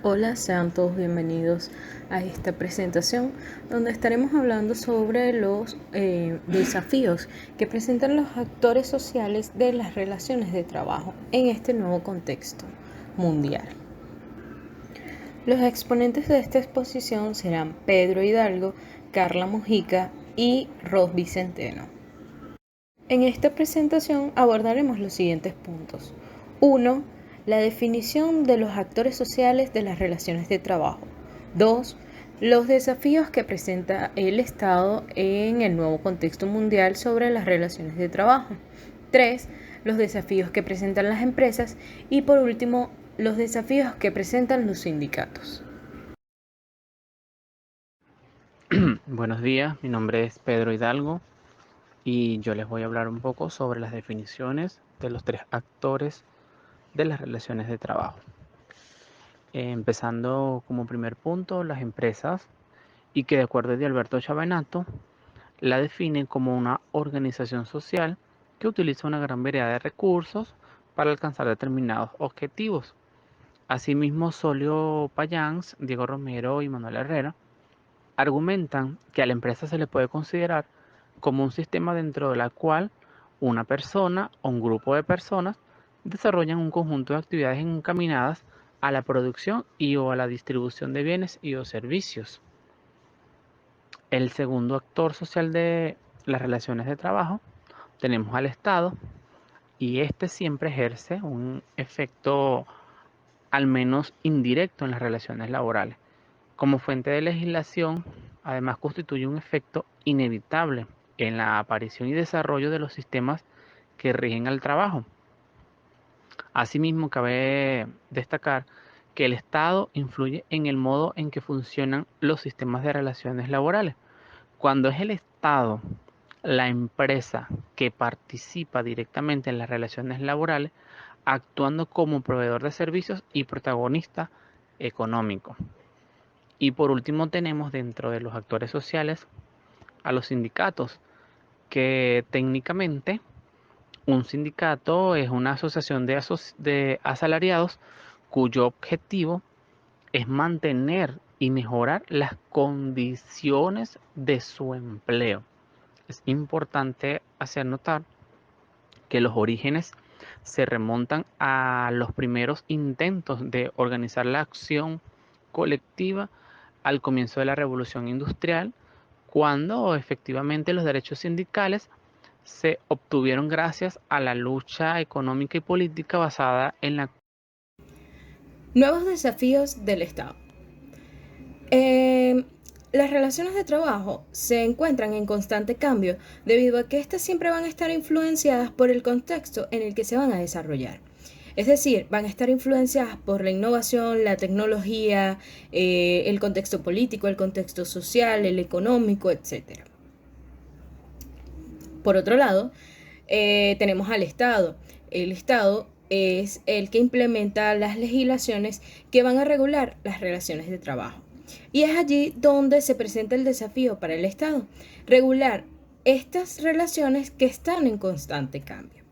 Hola, sean todos bienvenidos a esta presentación donde estaremos hablando sobre los desafíos que presentan los actores sociales de las relaciones de trabajo en este nuevo contexto mundial. Los exponentes de esta exposición serán Pedro Hidalgo, Carla Mojica y Ros Vicenteno. En esta presentación abordaremos los siguientes puntos. 1. La definición de los actores sociales de las relaciones de trabajo. 2. Los desafíos que presenta el Estado en el nuevo contexto mundial sobre las relaciones de trabajo. 3. Los desafíos que presentan las empresas. Y por último, los desafíos que presentan los sindicatos. Buenos días, mi nombre es Pedro Hidalgo y yo les voy a hablar un poco sobre las definiciones de los tres actores de las relaciones de trabajo. Empezando como primer punto, las empresas, y que de acuerdo a Alberto Chavenato, la definen como una organización social que utiliza una gran variedad de recursos para alcanzar determinados objetivos. Asimismo, Solio Payans, Diego Romero y Manuel Herrera argumentan que a la empresa se le puede considerar como un sistema dentro de la cual una persona o un grupo de personas desarrollan un conjunto de actividades encaminadas a la producción y o a la distribución de bienes y o servicios. El segundo actor social de las relaciones de trabajo tenemos al Estado, y este siempre ejerce un efecto al menos indirecto en las relaciones laborales. Como fuente de legislación, además constituye un efecto inevitable en la aparición y desarrollo de los sistemas que rigen al trabajo. Asimismo, cabe destacar que el Estado influye en el modo en que funcionan los sistemas de relaciones laborales. Cuando es el Estado la empresa que participa directamente en las relaciones laborales, actuando como proveedor de servicios y protagonista económico. Y por último tenemos dentro de los actores sociales a los sindicatos, que técnicamente un sindicato es una asociación de asalariados cuyo objetivo es mantener y mejorar las condiciones de su empleo. Es importante hacer notar que los orígenes se remontan a los primeros intentos de organizar la acción colectiva al comienzo de la Revolución Industrial, cuando efectivamente los derechos sindicales se obtuvieron gracias a la lucha económica y política basada en la... Nuevos desafíos del Estado. Eh, las relaciones de trabajo se encuentran en constante cambio debido a que éstas siempre van a estar influenciadas por el contexto en el que se van a desarrollar. Es decir, van a estar influenciadas por la innovación, la tecnología, el contexto político, el contexto social, el económico, etc. Por otro lado, tenemos al Estado. El Estado es el que implementa las legislaciones que van a regular las relaciones de trabajo. Y es allí donde se presenta el desafío para el Estado, regular estas relaciones que están en constante cambio.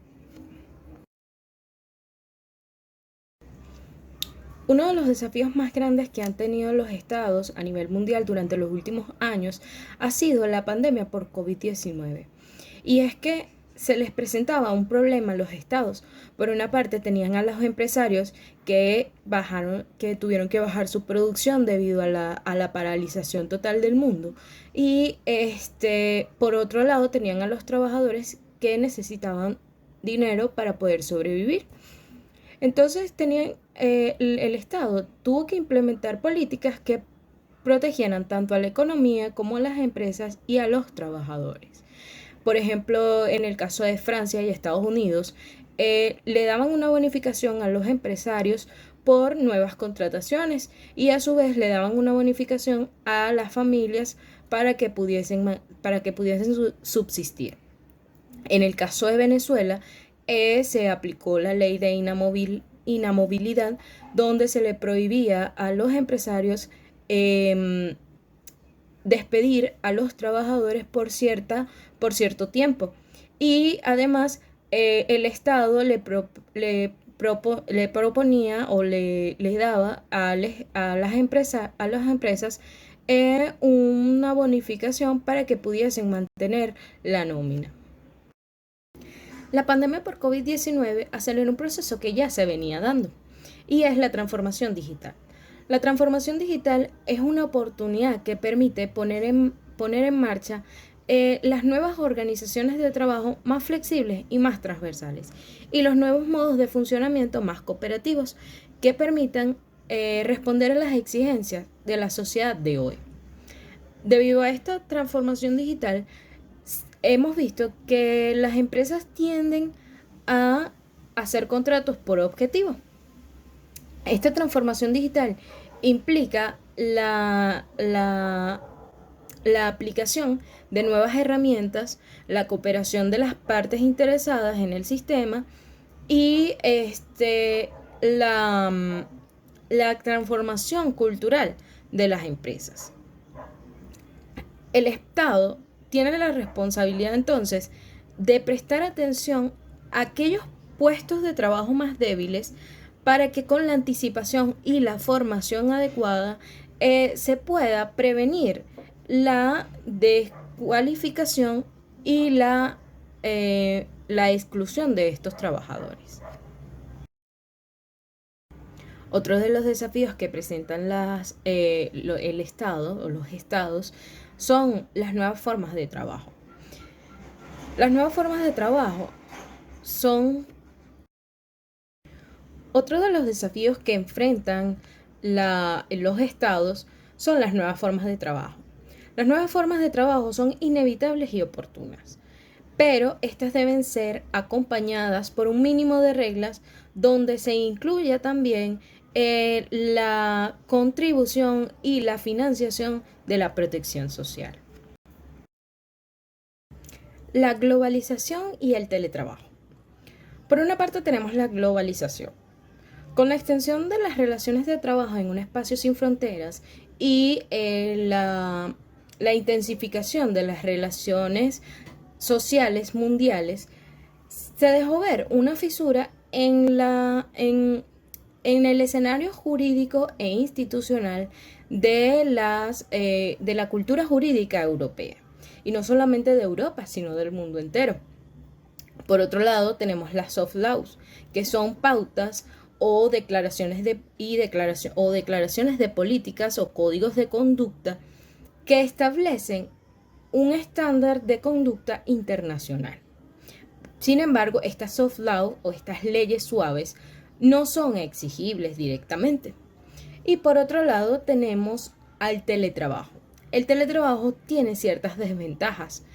Uno de los desafíos más grandes que han tenido los estados a nivel mundial durante los últimos años ha sido la pandemia por COVID-19. Y es que se les presentaba un problema a los estados. Por una parte tenían a los empresarios que tuvieron que bajar su producción debido a la paralización total del mundo. Y por otro lado tenían a los trabajadores que necesitaban dinero para poder sobrevivir. Entonces el Estado tuvo que implementar políticas que protegieran tanto a la economía como a las empresas y a los trabajadores. Por ejemplo, en el caso de Francia y Estados Unidos, le daban una bonificación a los empresarios por nuevas contrataciones y a su vez le daban una bonificación a las familias para que pudiesen subsistir. En el caso de Venezuela, se aplicó la ley de inamovilidad, donde se le prohibía a los empresarios despedir a los trabajadores por cierto tiempo. Y además el Estado le le proponía o le daba a las empresas una bonificación para que pudiesen mantener la nómina. La pandemia por COVID-19 aceleró un proceso que ya se venía dando, y es la transformación digital. La transformación digital es una oportunidad que permite poner en marcha las nuevas organizaciones de trabajo más flexibles y más transversales, y los nuevos modos de funcionamiento más cooperativos que permitan responder a las exigencias de la sociedad de hoy. Debido a esta transformación digital, hemos visto que las empresas tienden a hacer contratos por objetivo. Esta transformación digital implica la aplicación de nuevas herramientas, la cooperación de las partes interesadas en el sistema y la transformación cultural de las empresas. El Estado tiene la responsabilidad entonces de prestar atención a aquellos puestos de trabajo más débiles para que con la anticipación y la formación adecuada se pueda prevenir la descualificación y la exclusión de estos trabajadores. Otro de los desafíos que presentan el Estado o los estados son las nuevas formas de trabajo. Las nuevas formas de trabajo son otro de los desafíos que enfrentan los estados son las nuevas formas de trabajo. Las nuevas formas de trabajo son inevitables y oportunas, pero estas deben ser acompañadas por un mínimo de reglas donde se incluya también la contribución y la financiación de la protección social. La globalización y el teletrabajo. Por una parte tenemos la globalización. Con la extensión de las relaciones de trabajo en un espacio sin fronteras y la intensificación de las relaciones sociales mundiales, se dejó ver una fisura en el escenario jurídico e institucional de la cultura jurídica europea, y no solamente de Europa, sino del mundo entero. Por otro lado, tenemos las soft laws, que son pautas o declaraciones de políticas o códigos de conducta que establecen un estándar de conducta internacional. Sin embargo, estas soft laws o estas leyes suaves no son exigibles directamente. Y por otro lado tenemos al teletrabajo. El teletrabajo tiene ciertas desventajas,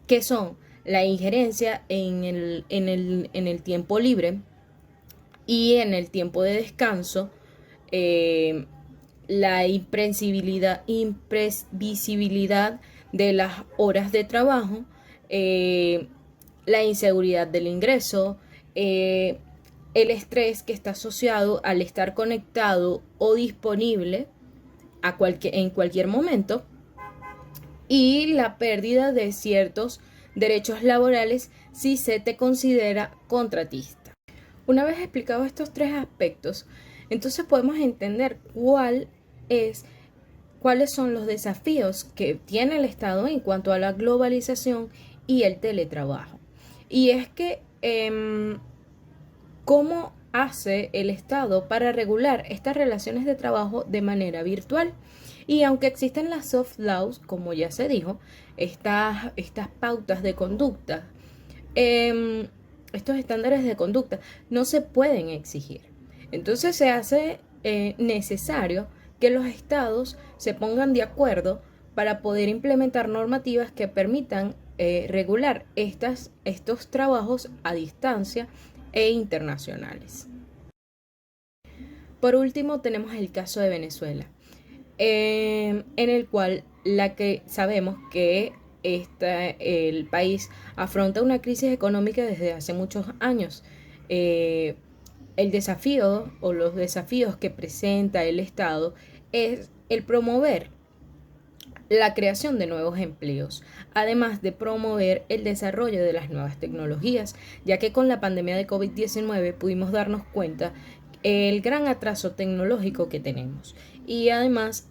que son la injerencia en el tiempo libre y en el tiempo de descanso, la imprevisibilidad de las horas de trabajo, la inseguridad del ingreso, el estrés que está asociado al estar conectado o disponible en cualquier momento, y la pérdida de ciertos derechos laborales si se te considera contratista. Una vez explicados estos tres aspectos, entonces podemos entender cuáles son los desafíos que tiene el Estado en cuanto a la globalización y el teletrabajo. Y es que, ¿cómo hace el Estado para regular estas relaciones de trabajo de manera virtual? Y aunque existen las soft laws, como ya se dijo, estas pautas de conducta, estos estándares de conducta no se pueden exigir. Entonces se hace necesario que los estados se pongan de acuerdo para poder implementar normativas que permitan regular estos trabajos a distancia e internacionales. Por último, tenemos el caso de Venezuela, en el cual sabemos que el país afronta una crisis económica desde hace muchos años. El desafío o los desafíos que presenta el Estado es el promover la creación de nuevos empleos, además de promover el desarrollo de las nuevas tecnologías, ya que con la pandemia de COVID-19 pudimos darnos cuenta el gran atraso tecnológico que tenemos. Y además,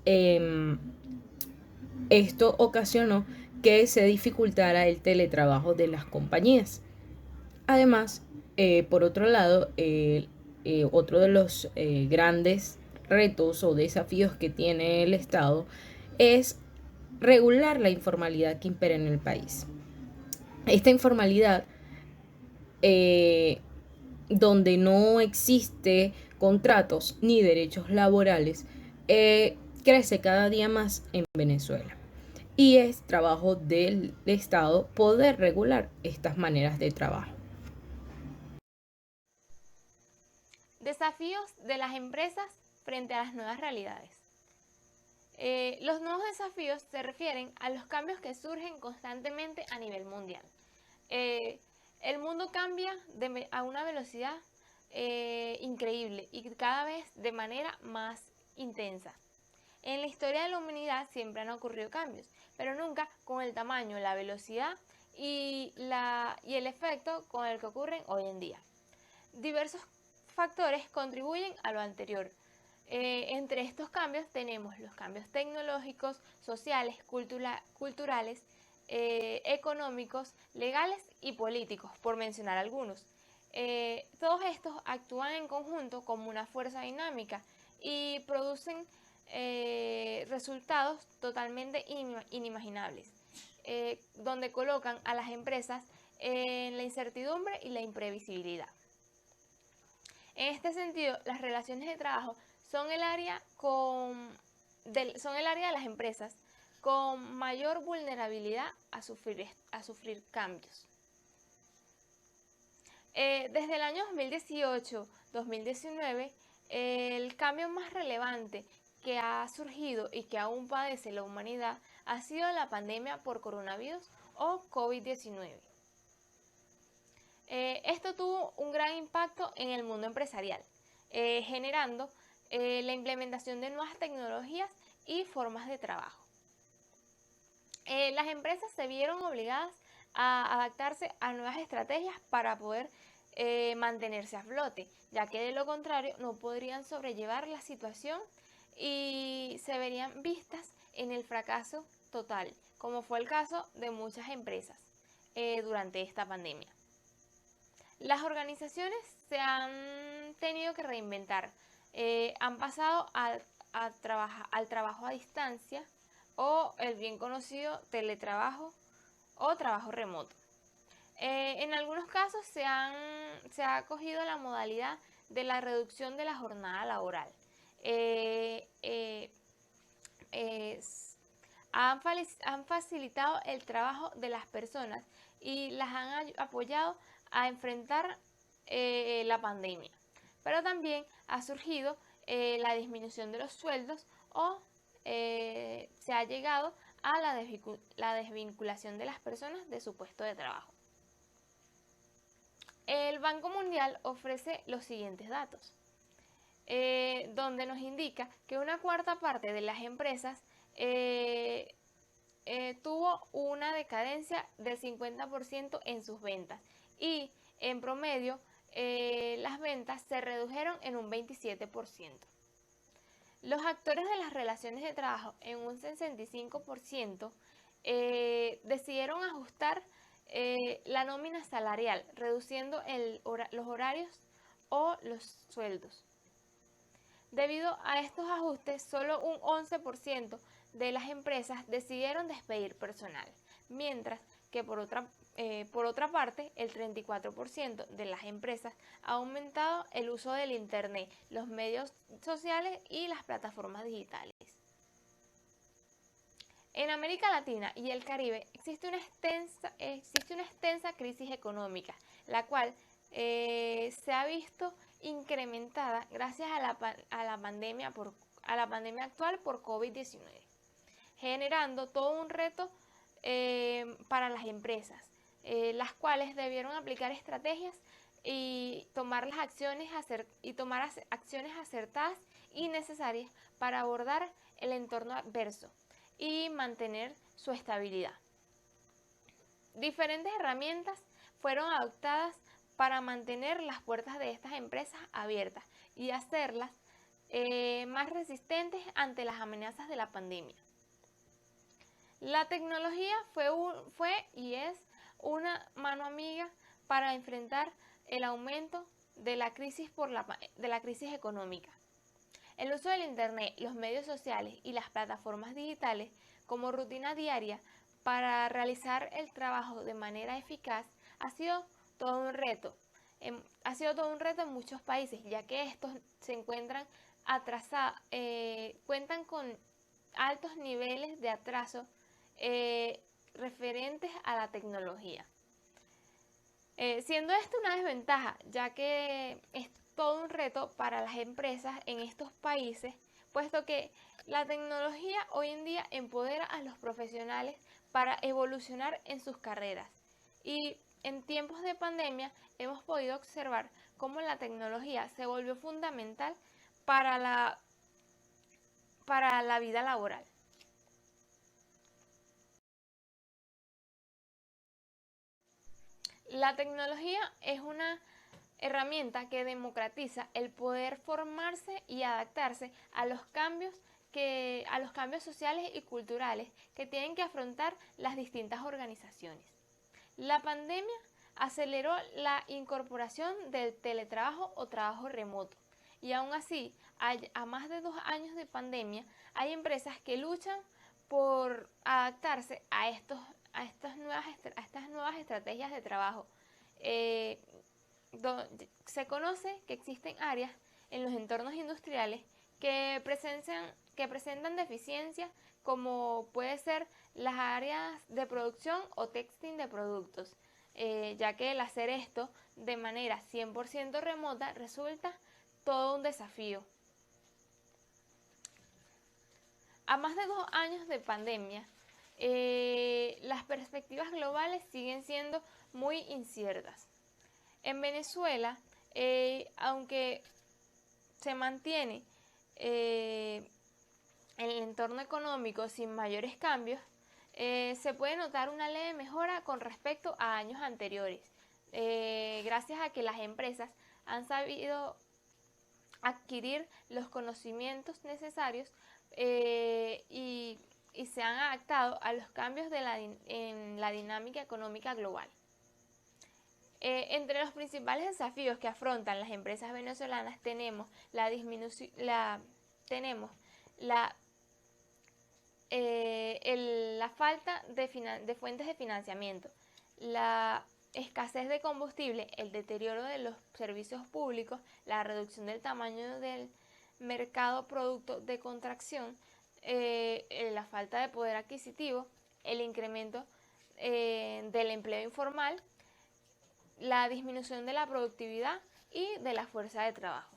esto ocasionó que se dificultara el teletrabajo de las compañías. Además, por otro lado, otro de los grandes retos o desafíos que tiene el Estado es regular la informalidad que impera en el país. Esta informalidad, eh, donde no existe contratos ni derechos laborales, crece cada día más en Venezuela. Y es trabajo del Estado poder regular estas maneras de trabajo. Desafíos de las empresas frente a las nuevas realidades. Los nuevos desafíos se refieren a los cambios que surgen constantemente a nivel mundial. El mundo cambia a una velocidad increíble y cada vez de manera más intensa. En la historia de la humanidad siempre han ocurrido cambios, pero nunca con el tamaño, la velocidad y el efecto con el que ocurren hoy en día. Diversos factores contribuyen a lo anterior. Entre estos cambios tenemos los cambios tecnológicos, sociales, culturales, económicos, legales y políticos, por mencionar algunos. Todos estos actúan en conjunto como una fuerza dinámica y producen resultados totalmente inimaginables, donde colocan a las empresas en la incertidumbre y la imprevisibilidad. En este sentido, las relaciones de trabajo son el área de las empresas con mayor vulnerabilidad a sufrir cambios. Desde el año 2018-2019, el cambio más relevante que ha surgido y que aún padece la humanidad ha sido la pandemia por coronavirus o COVID-19. Esto tuvo un gran impacto en el mundo empresarial, generando la implementación de nuevas tecnologías y formas de trabajo. Las empresas se vieron obligadas a adaptarse a nuevas estrategias para poder mantenerse a flote, ya que de lo contrario no podrían sobrellevar la situación y se verían vistas en el fracaso total, como fue el caso de muchas empresas durante esta pandemia. Las organizaciones se han tenido que reinventar, han pasado al trabajo a distancia o el bien conocido teletrabajo o trabajo remoto. En algunos casos se ha acogido la modalidad de la reducción de la jornada laboral. Han facilitado el trabajo de las personas y las han apoyado a enfrentar la pandemia, pero también ha surgido la disminución de los sueldos o se ha llegado a la desvinculación de las personas de su puesto de trabajo. El Banco Mundial ofrece los siguientes datos, donde nos indica que una cuarta parte de las empresas tuvo una decadencia del 50% en sus ventas y en promedio las ventas se redujeron en un 27%. Los actores de las relaciones de trabajo en un 65% decidieron ajustar la nómina salarial, reduciendo los horarios o los sueldos. Debido a estos ajustes, solo un 11% de las empresas decidieron despedir personal, mientras que por otra parte, el 34% de las empresas ha aumentado el uso del Internet, los medios sociales y las plataformas digitales. En América Latina y el Caribe existe una extensa crisis económica, la cual se ha visto incrementada gracias a la pandemia actual por COVID-19, generando todo un reto para las empresas, las cuales debieron aplicar estrategias y tomar acciones acertadas y necesarias para abordar el entorno adverso. y mantener su estabilidad. Diferentes herramientas fueron adoptadas para mantener las puertas de estas empresas abiertas y hacerlas más resistentes ante las amenazas de la pandemia. La tecnología fue y es una mano amiga para enfrentar el aumento de la crisis económica. El uso del Internet, los medios sociales y las plataformas digitales como rutina diaria para realizar el trabajo de manera eficaz ha sido todo un reto. En muchos países, ya que estos se encuentran atrasados, cuentan con altos niveles de atraso referentes a la tecnología. Siendo esto una desventaja, ya que es todo un reto para las empresas en estos países, puesto que la tecnología hoy en día empodera a los profesionales para evolucionar en sus carreras. Y en tiempos de pandemia hemos podido observar cómo la tecnología se volvió fundamental para la vida laboral. La tecnología es una herramienta que democratiza el poder formarse y adaptarse a los cambios sociales y culturales que tienen que afrontar las distintas organizaciones. La pandemia aceleró la incorporación del teletrabajo o trabajo remoto, y aún así, a más de 2 años de pandemia, hay empresas que luchan por adaptarse a estas nuevas estrategias de trabajo. Se conoce que existen áreas en los entornos industriales que presentan deficiencias, como puede ser las áreas de producción o testing de productos, ya que el hacer esto de manera 100% remota resulta todo un desafío. A más de 2 años de pandemia, las perspectivas globales siguen siendo muy inciertas. En Venezuela, aunque se mantiene el entorno económico sin mayores cambios, se puede notar una leve mejora con respecto a años anteriores, gracias a que las empresas han sabido adquirir los conocimientos necesarios y se han adaptado a los cambios en la dinámica económica global. Entre los principales desafíos que afrontan las empresas venezolanas tenemos la falta de fuentes de financiamiento, la escasez de combustible, el deterioro de los servicios públicos, la reducción del tamaño del mercado producto de contracción, la falta de poder adquisitivo, el incremento del empleo informal, la disminución de la productividad y de la fuerza de trabajo.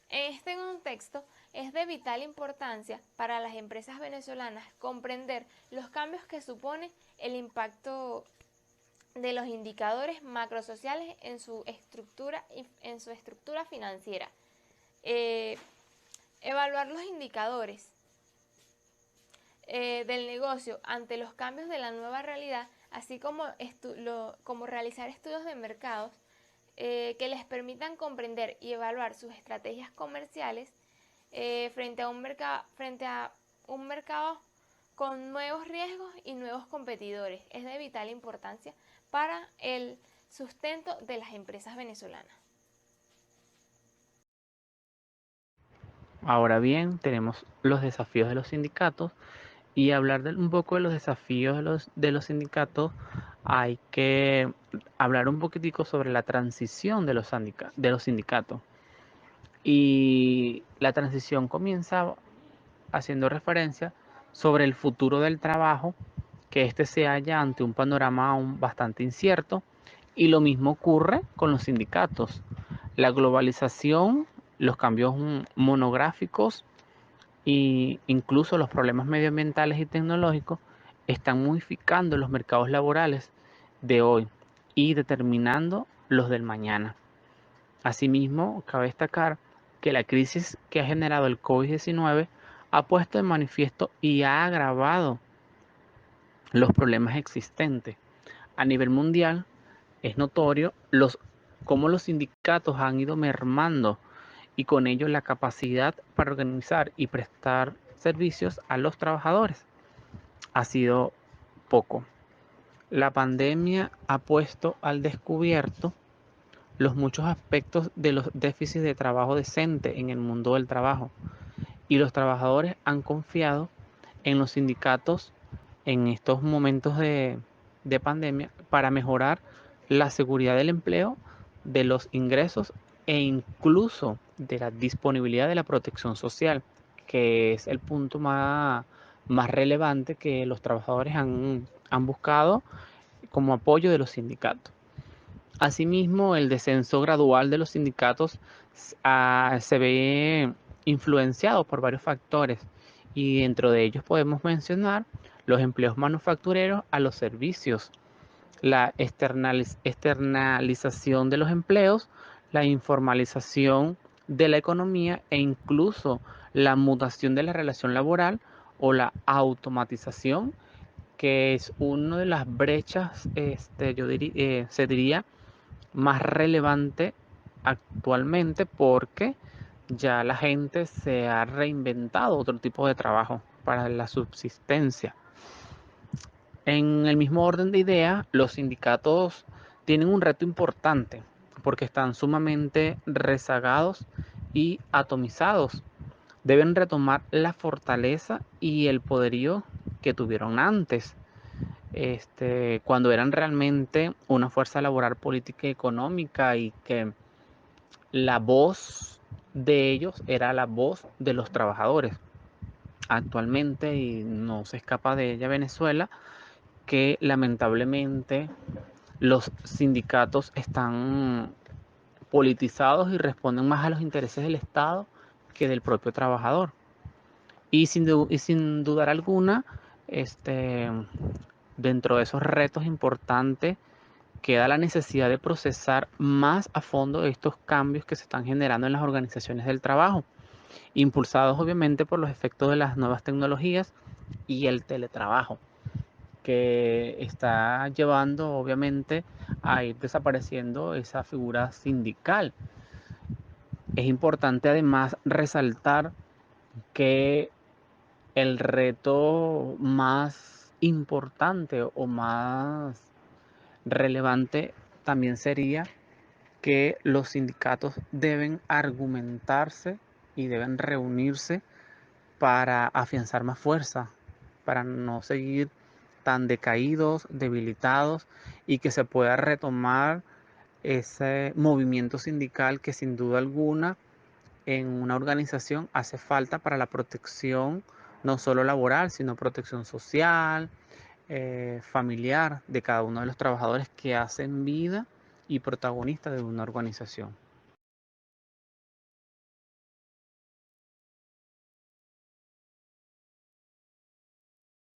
En este contexto, es de vital importancia para las empresas venezolanas comprender los cambios que supone el impacto de los indicadores macrosociales en su estructura financiera. Evaluar los indicadores del negocio ante los cambios de la nueva realidad, así como realizar estudios de mercados que les permitan comprender y evaluar sus estrategias comerciales frente a un mercado con nuevos riesgos y nuevos competidores. Es de vital importancia para el sustento de las empresas venezolanas. Ahora bien, tenemos los desafíos de los sindicatos, y hablar un poco de los desafíos de los sindicatos. Hay que hablar un poquitico sobre la transición de los sindicatos. Y la transición comienza haciendo referencia sobre el futuro del trabajo, que este se halla ante un panorama aún bastante incierto, y lo mismo ocurre con los sindicatos. La globalización, los cambios monográficos e incluso los problemas medioambientales y tecnológicos están modificando los mercados laborales de hoy y determinando los del mañana. Asimismo, cabe destacar que la crisis que ha generado el COVID-19 ha puesto de manifiesto y ha agravado los problemas existentes. A nivel mundial es notorio cómo los sindicatos han ido mermando y con ello la capacidad para organizar y prestar servicios a los trabajadores. Ha sido poco. La pandemia ha puesto al descubierto los muchos aspectos de los déficits de trabajo decente en el mundo del trabajo, y los trabajadores han confiado en los sindicatos en estos momentos de pandemia para mejorar la seguridad del empleo, de los ingresos e incluso de la disponibilidad de la protección social, que es el punto más relevante que los trabajadores han buscado como apoyo de los sindicatos. Asimismo, el descenso gradual de los sindicatos se ve influenciado por varios factores, y dentro de ellos podemos mencionar los empleos manufactureros a los servicios, la externalización de los empleos, la informalización de la economía e incluso la mutación de la relación laboral o la automatización, que es una de las brechas, se diría, más relevante actualmente, porque ya la gente se ha reinventado otro tipo de trabajo para la subsistencia. En el mismo orden de ideas, los sindicatos tienen un reto importante porque están sumamente rezagados y atomizados. Deben retomar la fortaleza y el poderío que tuvieron antes, cuando eran realmente una fuerza laboral, política y económica, y que la voz de ellos era la voz de los trabajadores. Actualmente, y no se escapa de ella Venezuela, que lamentablemente los sindicatos están politizados y responden más a los intereses del Estado que del propio trabajador. Y sin dudar alguna, dentro de esos retos importantes queda la necesidad de procesar más a fondo estos cambios que se están generando en las organizaciones del trabajo, impulsados obviamente por los efectos de las nuevas tecnologías y el teletrabajo, que está llevando obviamente a ir desapareciendo esa figura sindical. Es importante además resaltar que el reto más importante o más relevante también sería que los sindicatos deben argumentarse y deben reunirse para afianzar más fuerza, para no seguir tan decaídos, debilitados, y que se pueda retomar ese movimiento sindical que sin duda alguna en una organización hace falta para la protección no solo laboral, sino protección social, familiar de cada uno de los trabajadores que hacen vida y protagonistas de una organización.